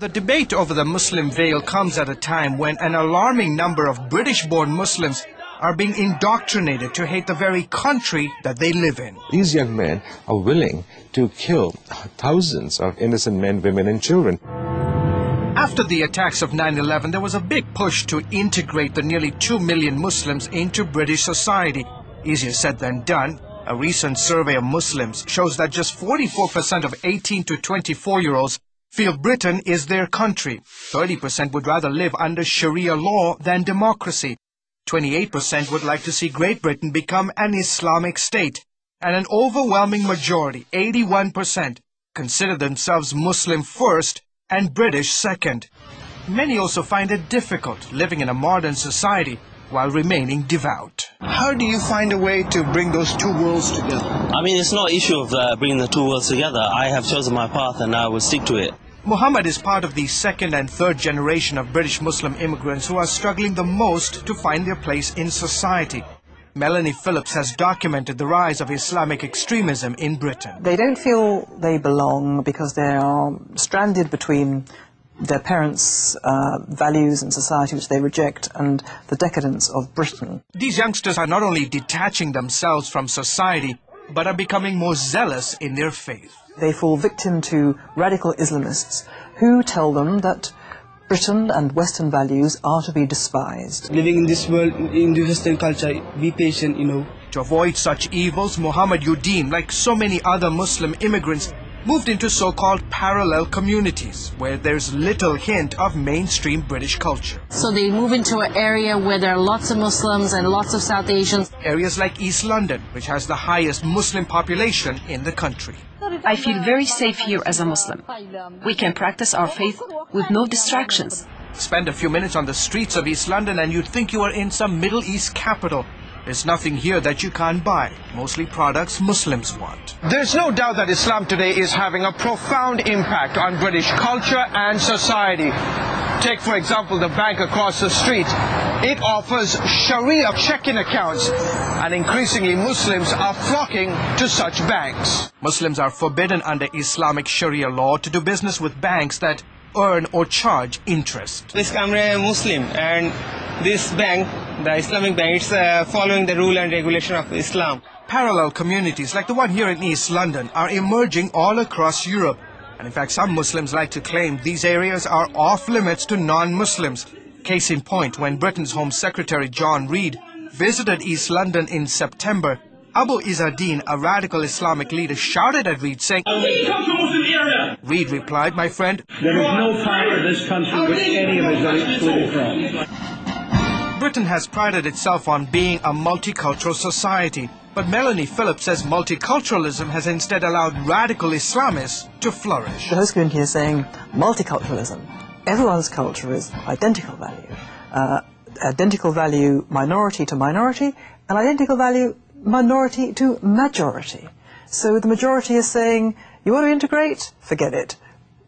The debate over the Muslim veil comes at a time when an alarming number of British-born Muslims are being indoctrinated to hate the very country that they live in. These young men are willing to kill thousands of innocent men, women and children. After the attacks of 9/11, there was a big push to integrate the nearly 2 million Muslims into British society. Easier said than done. A recent survey of Muslims shows that just 44% of 18 to 24-year-olds feel Britain is their country. 30% would rather live under Sharia law than democracy. 28% would like to see Great Britain become an Islamic state. And an overwhelming majority, 81%, consider themselves Muslim first and British second. Many also find it difficult living in a modern society while remaining devout. How do you find a way to bring those two worlds together? I mean, it's not an issue of bringing the two worlds together. I have chosen my path and I will stick to it. Muhammad is part of the second and third generation of British Muslim immigrants who are struggling the most to find their place in society. Melanie Phillips has documented the rise of Islamic extremism in Britain. They don't feel they belong because they are stranded between their parents' values and society, which they reject, and the decadence of Britain. These youngsters are not only detaching themselves from society, but are becoming more zealous in their faith. They fall victim to radical Islamists who tell them that Britain and Western values are to be despised. Living in this world, in the Western culture, be patient, To avoid such evils, Muhammad Uddin, like so many other Muslim immigrants, moved into so-called parallel communities where there's little hint of mainstream British culture. So they move into an area where there are lots of Muslims and lots of South Asians. Areas like East London, which has the highest Muslim population in the country. I feel very safe here as a Muslim. We can practice our faith with no distractions. Spend a few minutes on the streets of East London and you'd think you are in some Middle East capital. There's nothing here that you can't buy, mostly products Muslims want. There's no doubt that Islam today is having a profound impact on British culture and society. Take, for example, the bank across the street. It offers Sharia checking accounts, and increasingly Muslims are flocking to such banks. Muslims are forbidden under Islamic Sharia law to do business with banks that earn or charge interest. This camera is Muslim, and this bank, the Islamic bank, is following the rule and regulation of Islam. Parallel communities like the one here in East London are emerging all across Europe. And in fact, some Muslims like to claim these areas are off limits to non-Muslims. Case in point, when Britain's Home Secretary John Reid visited East London in September, Abu Izzadeen, a radical Islamic leader, shouted at Reid saying, Reid replied, "My friend, there is no part of this country which any of us are excluded from." Britain has prided itself on being a multicultural society, but Melanie Phillips says multiculturalism has instead allowed radical Islamists to flourish. The host community is saying multiculturalism. Everyone's culture is identical value. Identical value minority to minority, and identical value minority to majority. So the majority is saying, you want to integrate? Forget it.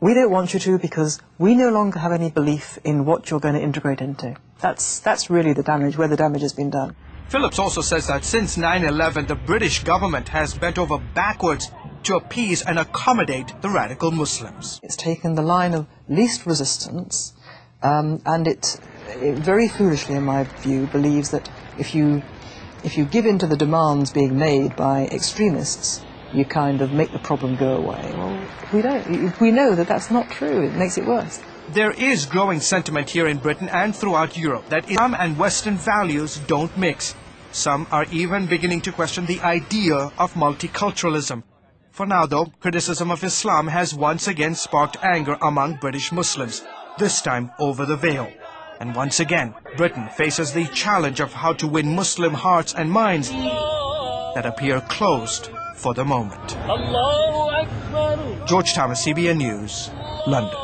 We don't want you to because we no longer have any belief in what you're going to integrate into. That's really the damage, where the damage has been done. Phillips also says that since 9/11, the British government has bent over backwards to appease and accommodate the radical Muslims. It's taken the line of least resistance, and it very foolishly, in my view, believes that if you give in to the demands being made by extremists, you kind of make the problem go away. Well, we know that that's not true. It makes it worse. There is growing sentiment here in Britain and throughout Europe that Islam and Western values don't mix. Some are even beginning to question the idea of multiculturalism. For now, though, criticism of Islam has once again sparked anger among British Muslims, this time over the veil. And once again, Britain faces the challenge of how to win Muslim hearts and minds that appear closed for the moment. George Thomas, CBN News, London.